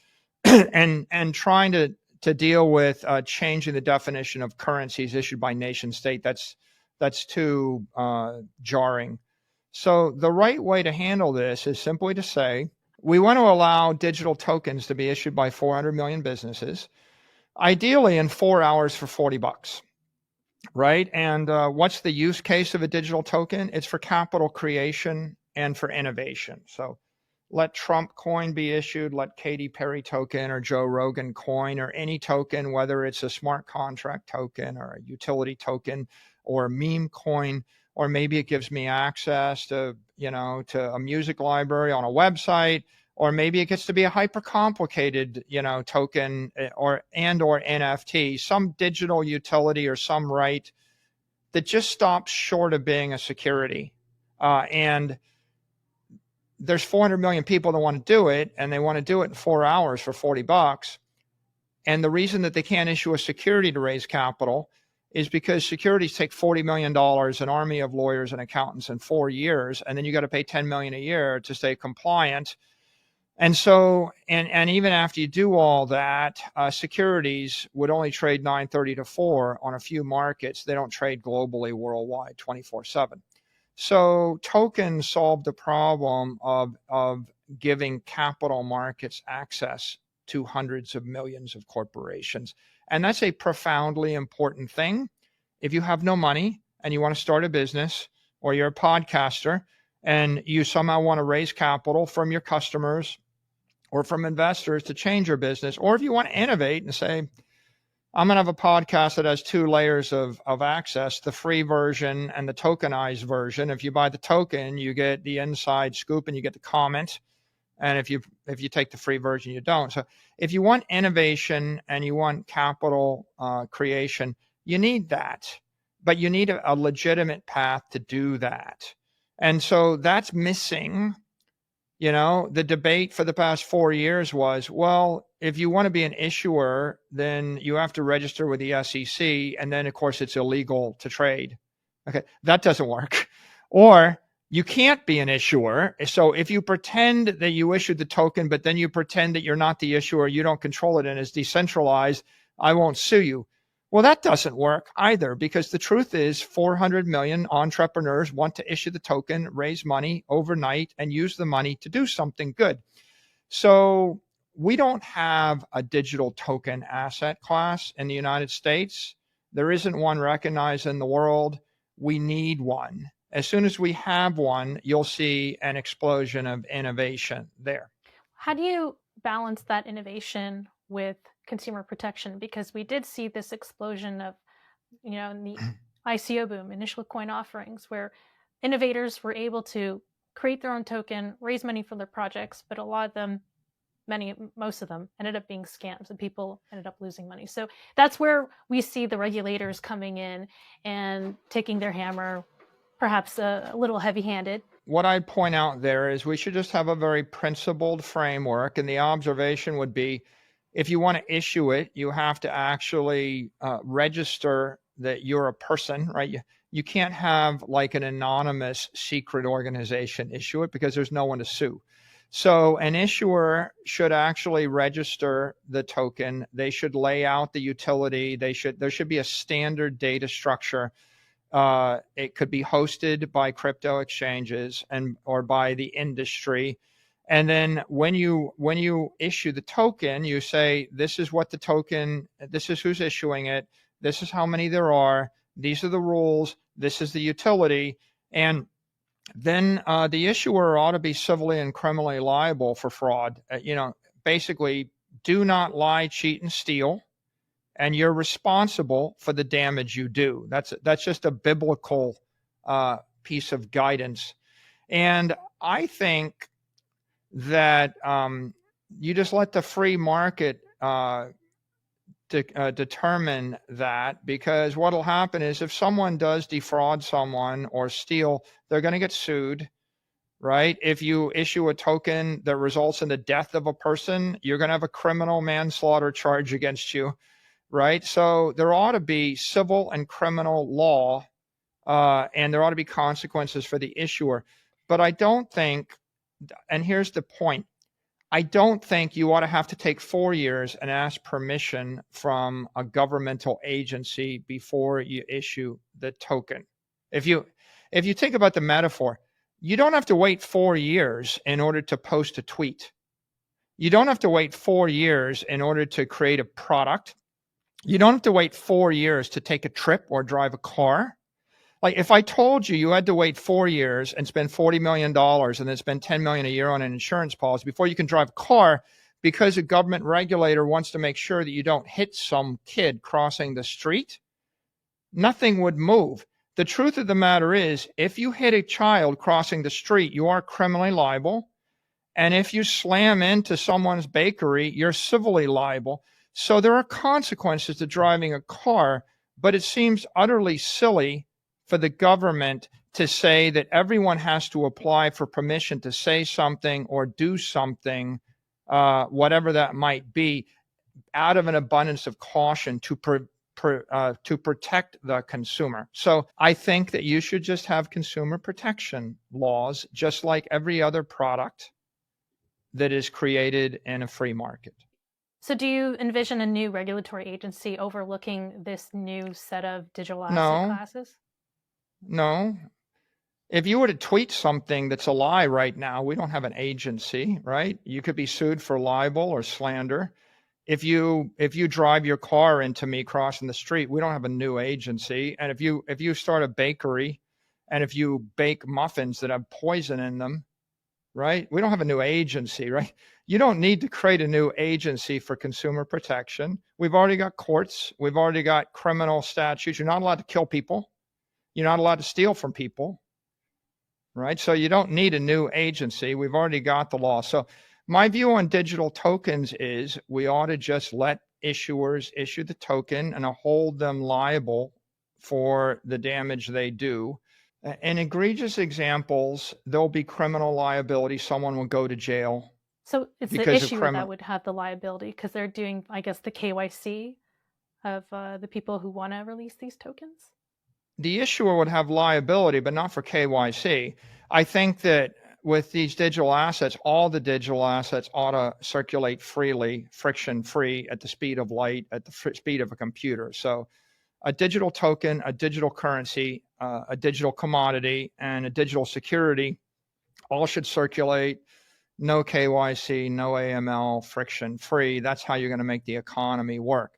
and trying to deal with changing the definition of currencies issued by nation state, that's too jarring. So the right way to handle this is simply to say, we want to allow digital tokens to be issued by 400 million businesses, ideally in 4 hours for $40, right? And what's the use case of a digital token? It's for capital creation and for innovation. So let Trump coin be issued, let Katy Perry token or Joe Rogan coin or any token, whether it's a smart contract token or a utility token or a meme coin, or maybe it gives me access to, to a music library on a website, or maybe it gets to be a hyper complicated, token or NFT, some digital utility or some right that just stops short of being a security. And there's 400 million people that want to do it, and they want to do it in 4 hours for $40. And the reason that they can't issue a security to raise capital is because securities take $40 million, an army of lawyers and accountants in 4 years, and then you got to pay $10 million a year to stay compliant. And so, and even after you do all that, securities would only trade 9:30 to 4 on a few markets. They don't trade globally, worldwide, 24/7. So tokens solve the problem of giving capital markets access to hundreds of millions of corporations. And that's a profoundly important thing. If you have no money and you want to start a business, or you're a podcaster and you somehow want to raise capital from your customers or from investors to change your business, or if you want to innovate and say, I'm going to have a podcast that has 2 layers of access, the free version and the tokenized version. If you buy the token, you get the inside scoop and you get the comment. And if you take the free version, you don't. So if you want innovation and you want capital creation, you need that. But you need a legitimate path to do that. And so that's missing. You know, the debate for the past 4 years was, well, if you want to be an issuer, then you have to register with the SEC. And then, of course, it's illegal to trade. Okay, that doesn't work. Or you can't be an issuer. So if you pretend that you issued the token, but then you pretend that you're not the issuer, you don't control it, and it's decentralized, I won't sue you. Well, that doesn't work either, because the truth is 400 million entrepreneurs want to issue the token, raise money overnight, and use the money to do something good. So we don't have a digital token asset class in the United States. There isn't one recognized in the world. We need one. As soon as we have one, you'll see an explosion of innovation there. How do you balance that innovation with consumer protection? Because we did see this explosion of, in the ICO boom, initial coin offerings, where innovators were able to create their own token, raise money for their projects, but a lot of them, most of them ended up being scams, and people ended up losing money. So that's where we see the regulators coming in and taking their hammer, perhaps a little heavy-handed. What I'd point out there is we should just have a very principled framework, and the observation would be, if you want to issue it, you have to actually register that you're a person, right? You can't have like an anonymous secret organization issue it, because there's no one to sue. So an issuer should actually register the token. They should lay out the utility. There should be a standard data structure. It could be hosted by crypto exchanges or by the industry. And then when you issue the token, you say, this is what the token, this is who's issuing it, this is how many there are, these are the rules, this is the utility. And then the issuer ought to be civilly and criminally liable for fraud. Basically, do not lie, cheat, and steal, and you're responsible for the damage you do. That's just a biblical piece of guidance. And I think that you just let the free market determine that, because what'll happen is if someone does defraud someone or steal, they're going to get sued, right? If you issue a token that results in the death of a person, you're going to have a criminal manslaughter charge against you, right? So there ought to be civil and criminal law, and there ought to be consequences for the issuer. But I don't think, and here's the point, I don't think you ought to have to take 4 years and ask permission from a governmental agency before you issue the token. If you think about the metaphor, you don't have to wait 4 years in order to post a tweet. You don't have to wait 4 years in order to create a product. You don't have to wait 4 years to take a trip or drive a car. Like if I told you had to wait 4 years and spend $40 million and then spend $10 million a year on an insurance policy before you can drive a car, because a government regulator wants to make sure that you don't hit some kid crossing the street, nothing would move. The truth of the matter is, if you hit a child crossing the street, you are criminally liable. And if you slam into someone's bakery, you're civilly liable. So there are consequences to driving a car, but it seems utterly silly for the government to say that everyone has to apply for permission to say something or do something, whatever that might be, out of an abundance of caution to protect the consumer. So I think that you should just have consumer protection laws, just like every other product that is created in a free market. So do you envision a new regulatory agency overlooking this new set of digital asset classes? No. if you were to tweet something that's a lie right now, we don't have an agency, right? You could be sued for libel or slander. If you drive your car into me crossing the street, we don't have a new agency. And if you start a bakery and if you bake muffins that have poison in them, right? We don't have a new agency, right? You don't need to create a new agency for consumer protection. We've already got courts. We've already got criminal statutes. You're not allowed to kill people. You're not allowed to steal from people, right? So you don't need a new agency. We've already got the law. So my view on digital tokens is we ought to just let issuers issue the token and hold them liable for the damage they do. In egregious examples, there'll be criminal liability. Someone will go to jail. So it's the issuer that would have the liability because they're doing, I guess, the KYC of the people who want to release these tokens? The issuer would have liability, but not for KYC. I think that with these digital assets, all the digital assets ought to circulate freely, friction-free, at the speed of light, at the speed of a computer. So a digital token, a digital currency, a digital commodity, and a digital security all should circulate. No KYC, no AML, friction-free. That's how you're going to make the economy work.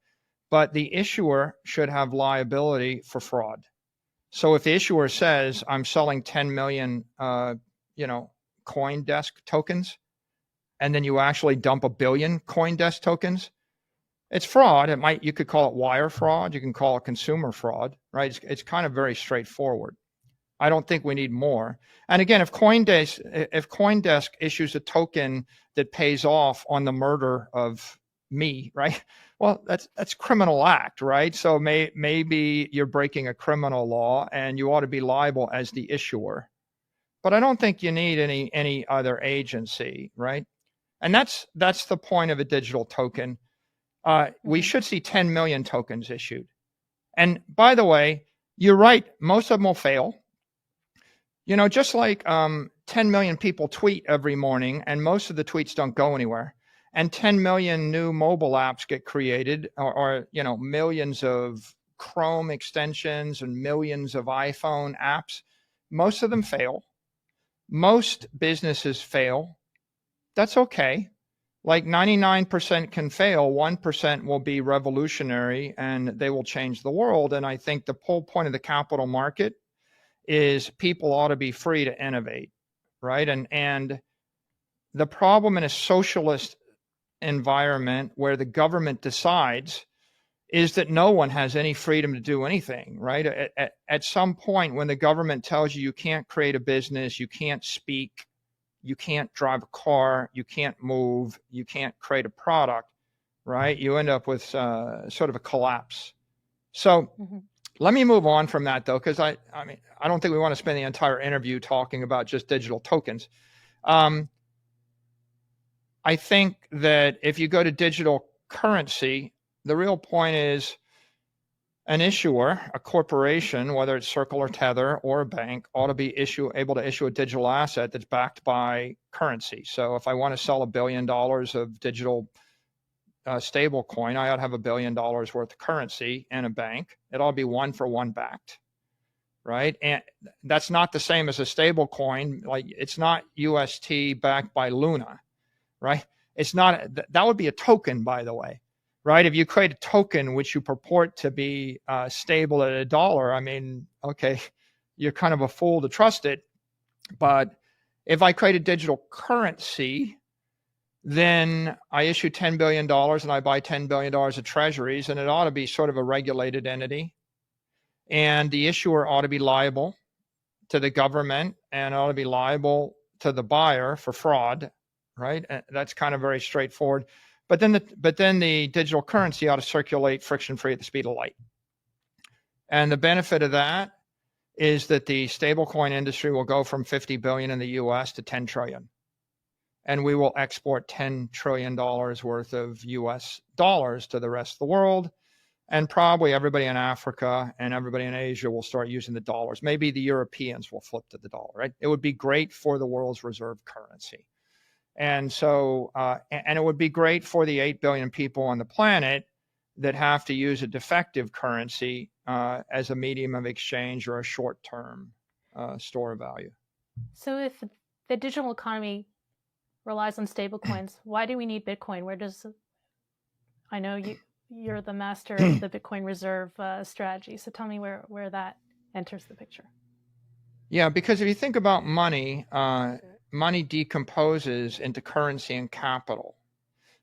But the issuer should have liability for fraud. So if the issuer says, I'm selling 10 million, CoinDesk tokens, and then you actually dump 1 billion CoinDesk tokens, it's fraud. You could call it wire fraud. You can call it consumer fraud, right? It's kind of very straightforward. I don't think we need more. And again, if CoinDesk issues a token that pays off on the murder of me, right? Well, that's criminal act, right? So maybe you're breaking a criminal law and you ought to be liable as the issuer. But I don't think you need any other agency, right? And that's the point of a digital token. We should see 10 million tokens issued. And by the way, you're right, most of them will fail. Just like 10 million people tweet every morning and most of the tweets don't go anywhere. And 10 million new mobile apps get created or millions of Chrome extensions and millions of iPhone apps. Most of them fail. Most businesses fail. That's okay. Like 99% can fail, 1% will be revolutionary and they will change the world. And I think the whole point of the capital market is people ought to be free to innovate, right? And the problem in a socialist environment where the government decides is that no one has any freedom to do anything, right? At some point when the government tells you can't create a business, you can't speak, you can't drive a car, you can't move, you can't create a product, right? You end up with sort of a collapse. So let me move on from that though, because I don't think we want to spend the entire interview talking about just digital tokens. I think that if you go to digital currency, the real point is an issuer, a corporation, whether it's Circle or Tether or a bank, ought to be able to issue a digital asset that's backed by currency. So if I want to sell $1 billion of digital stable coin, I ought to have $1 billion worth of currency in a bank. It ought to be 1-for-1 backed, right? And that's not the same as a stable coin. Like it's not UST backed by Luna, right? It's not, that would be a token, by the way, right? If you create a token which you purport to be stable at $1, okay, you're kind of a fool to trust it. But if I create a digital currency, then I issue $10 billion and I buy $10 billion of treasuries, and it ought to be sort of a regulated entity. And the issuer ought to be liable to the government and ought to be liable to the buyer for fraud, right? And that's kind of very straightforward. But then the digital currency ought to circulate friction-free at the speed of light. And the benefit of that is that the stablecoin industry will go from 50 billion in the US to 10 trillion. And we will export $10 trillion worth of US dollars to the rest of the world. And probably everybody in Africa and everybody in Asia will start using the dollars. Maybe the Europeans will flip to the dollar, right? It would be great for the world's reserve currency. And so, and it would be great for the 8 billion people on the planet that have to use a defective currency as a medium of exchange or a short-term store of value. So if the digital economy relies on stablecoins, why do we need Bitcoin? I know you're the master of the Bitcoin reserve strategy, so tell me where that enters the picture. Yeah, because if you think about money, money decomposes into currency and capital.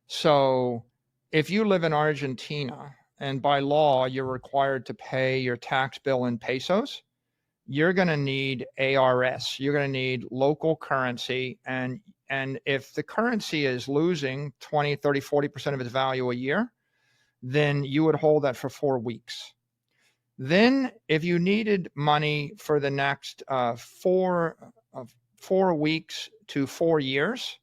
So if you live in Argentina and by law you're required to pay your tax bill in pesos, you're going to need ARS. You're going to need local currency. And if the currency is losing 20, 30, 40% of its value a year, then you would hold that for 4 weeks. Then if you needed money for the next 4 weeks to 4 years,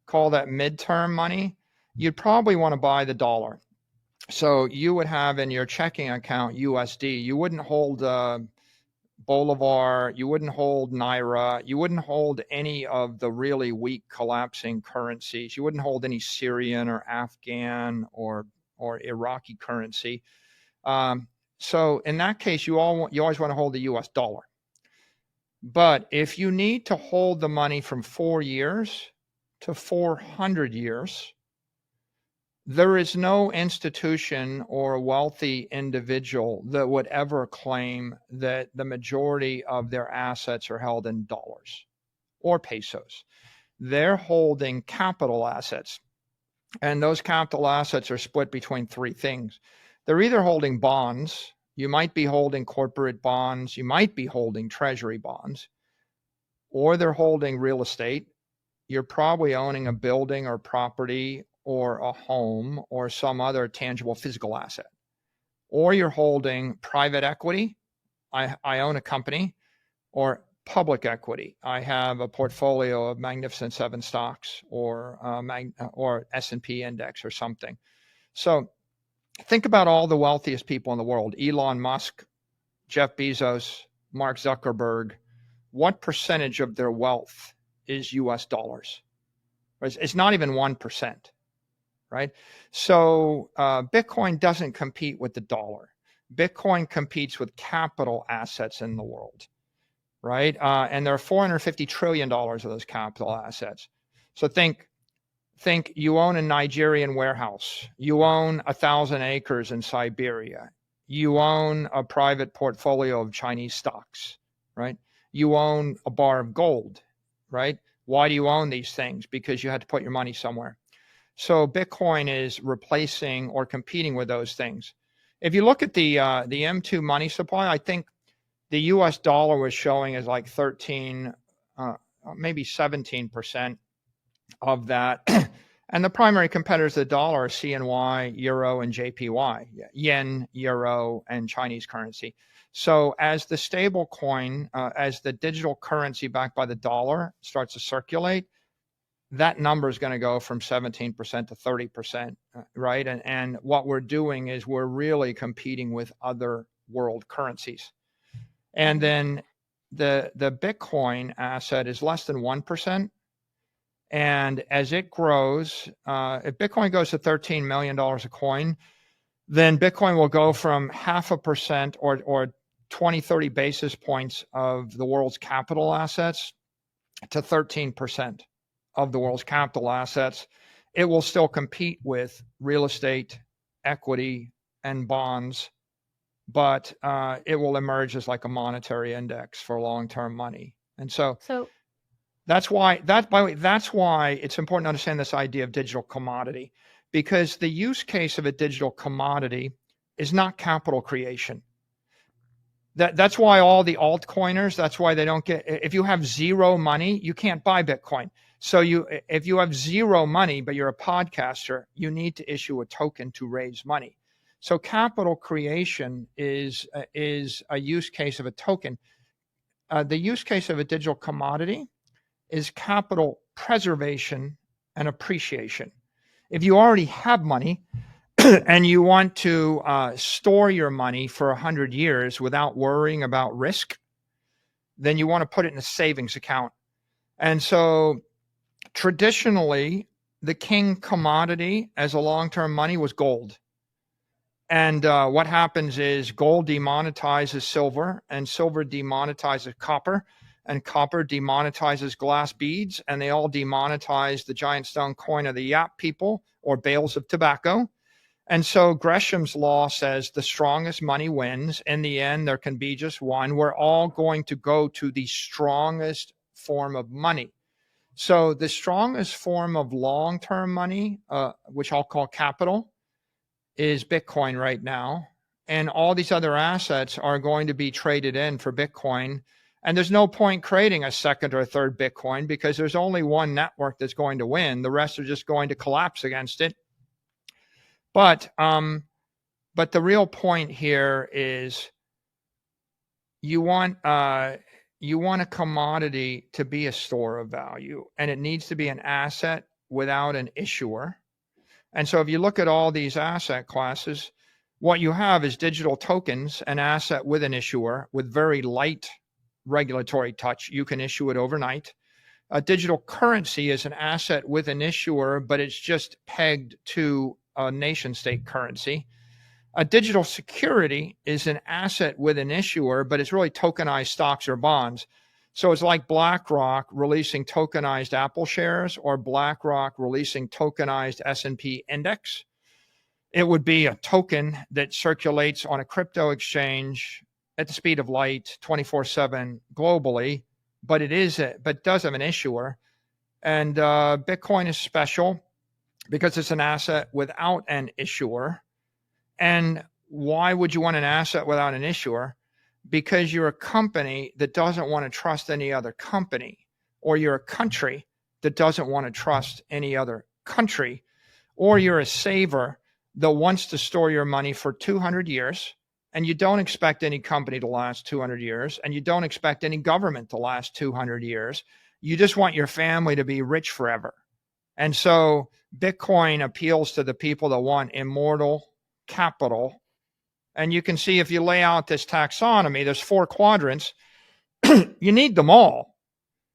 call that midterm money, you'd probably want to buy the dollar. So you would have in your checking account USD. You wouldn't hold Bolivar, you wouldn't hold Naira, you wouldn't hold any of the really weak collapsing currencies. You wouldn't hold any Syrian or Afghan or Iraqi currency. So in that case, you always want to hold the US dollar. But if you need to hold the money from 4 years to 400 years, there is no institution or wealthy individual that would ever claim that the majority of their assets are held in dollars or pesos. They're holding capital assets. And those capital assets are split between 3 things. They're either holding bonds. You might be holding corporate bonds. You might be holding treasury bonds. Or they're holding real estate. You're probably owning a building or property or a home or some other tangible physical asset. Or you're holding private equity. I own a company. Or public equity. I have a portfolio of Magnificent Seven stocks or S&P index or something. So think about all the wealthiest people in the world. Elon Musk, Jeff Bezos, Mark Zuckerberg. What percentage of their wealth is US dollars? It's not even 1%, right? So Bitcoin doesn't compete with the dollar. Bitcoin competes with capital assets in the world, right? And there are $450 trillion of those capital assets. So think you own a Nigerian warehouse. You own 1,000 acres in Siberia. You own a private portfolio of Chinese stocks, right? You own a bar of gold, right? Why do you own these things? Because you had to put your money somewhere. So Bitcoin is replacing or competing with those things. If you look at the M2 money supply, I think the US dollar was showing as like 13, maybe 17% of that. And the primary competitors of the dollar are CNY, Euro, and JPY, Yen, Euro, and Chinese currency. So as the stable coin, as the digital currency backed by the dollar starts to circulate, that number is going to go from 17% to 30%, right? And what we're doing is we're really competing with other world currencies. And then the Bitcoin asset is less than 1%. And as it grows, if Bitcoin goes to $13 million a coin, then Bitcoin will go from 0.5% or 20, 30 basis points of the world's capital assets to 13% of the world's capital assets. It will still compete with real estate, equity, and bonds, but it will emerge as like a monetary index for long-term money. And so that's why it's important to understand this idea of digital commodity, because the use case of a digital commodity is not capital creation. That's why all the altcoiners, that's why they don't get, if you have zero money, you can't buy Bitcoin. So if you have zero money, but you're a podcaster, you need to issue a token to raise money. So capital creation is a use case of a token. The use case of a digital commodity is capital preservation and appreciation. If you already have money and you want to store your money for 100 years without worrying about risk, then you want to put it in a savings account. And so traditionally, the king commodity as a long-term money was gold. And what happens is gold demonetizes silver, and silver demonetizes copper, and copper demonetizes glass beads, and they all demonetize the giant stone coin of the Yap people, or bales of tobacco. And so Gresham's law says the strongest money wins. In the end, there can be just one. We're all going to go to the strongest form of money. So the strongest form of long-term money, which I'll call capital, is Bitcoin right now. And all these other assets are going to be traded in for Bitcoin. And there's no point creating a second or a third Bitcoin because there's only one network that's going to win. The rest are just going to collapse against it. But the real point here is you want a commodity to be a store of value, and it needs to be an asset without an issuer. And so if you look at all these asset classes, what you have is digital tokens, an asset with an issuer with very light regulatory touch. You can issue it overnight. A digital currency is an asset with an issuer, but it's just pegged to a nation state currency. A digital security is an asset with an issuer, but it's really tokenized stocks or bonds. So it's like BlackRock releasing tokenized Apple shares or BlackRock releasing tokenized S&P index. It would be a token that circulates on a crypto exchange at the speed of light 24/7 globally, but does have an issuer. And Bitcoin is special because it's an asset without an issuer. And why would you want an asset without an issuer? Because you're a company that doesn't want to trust any other company, or you're a country that doesn't want to trust any other country, or you're a saver that wants to store your money for 200 years, and you don't expect any company to last 200 years, and you don't expect any government to last 200 years. You just want your family to be rich forever. And so Bitcoin appeals to the people that want immortal capital. And you can see if you lay out this taxonomy, there's 4 quadrants. You need them all.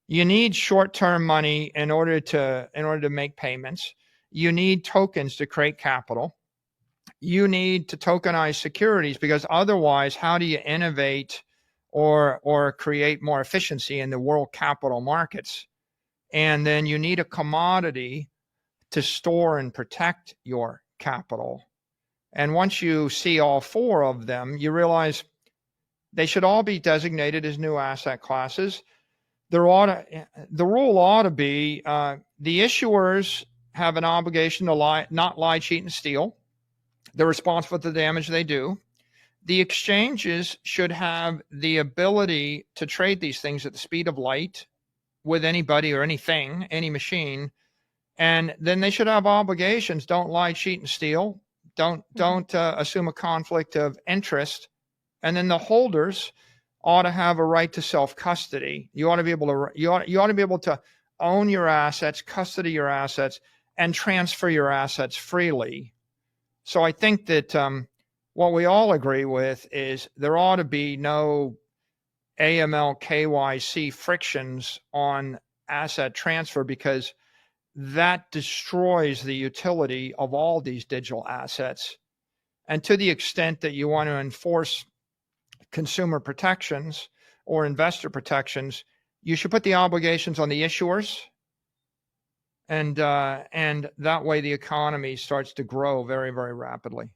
You need short-term money in order to make payments. You need tokens to create capital. You need to tokenize securities, because otherwise, how do you innovate or create more efficiency in the world capital markets? And then you need a commodity to store and protect your capital. And once you see all 4 of them, you realize they should all be designated as new asset classes. The rule ought to be the issuers have an obligation to not lie, cheat, and steal. They're responsible for the damage they do. The exchanges should have the ability to trade these things at the speed of light with anybody or anything, any machine. And then they should have obligations. Don't lie, cheat, and steal. Don't assume a conflict of interest. And then the holders ought to have a right to self-custody. You ought to be able to own your assets, custody your assets, and transfer your assets freely. So I think that what we all agree with is there ought to be no AML, KYC frictions on asset transfer, because that destroys the utility of all these digital assets. And to the extent that you want to enforce consumer protections or investor protections, you should put the obligations on the issuers. And that way the economy starts to grow very, very rapidly.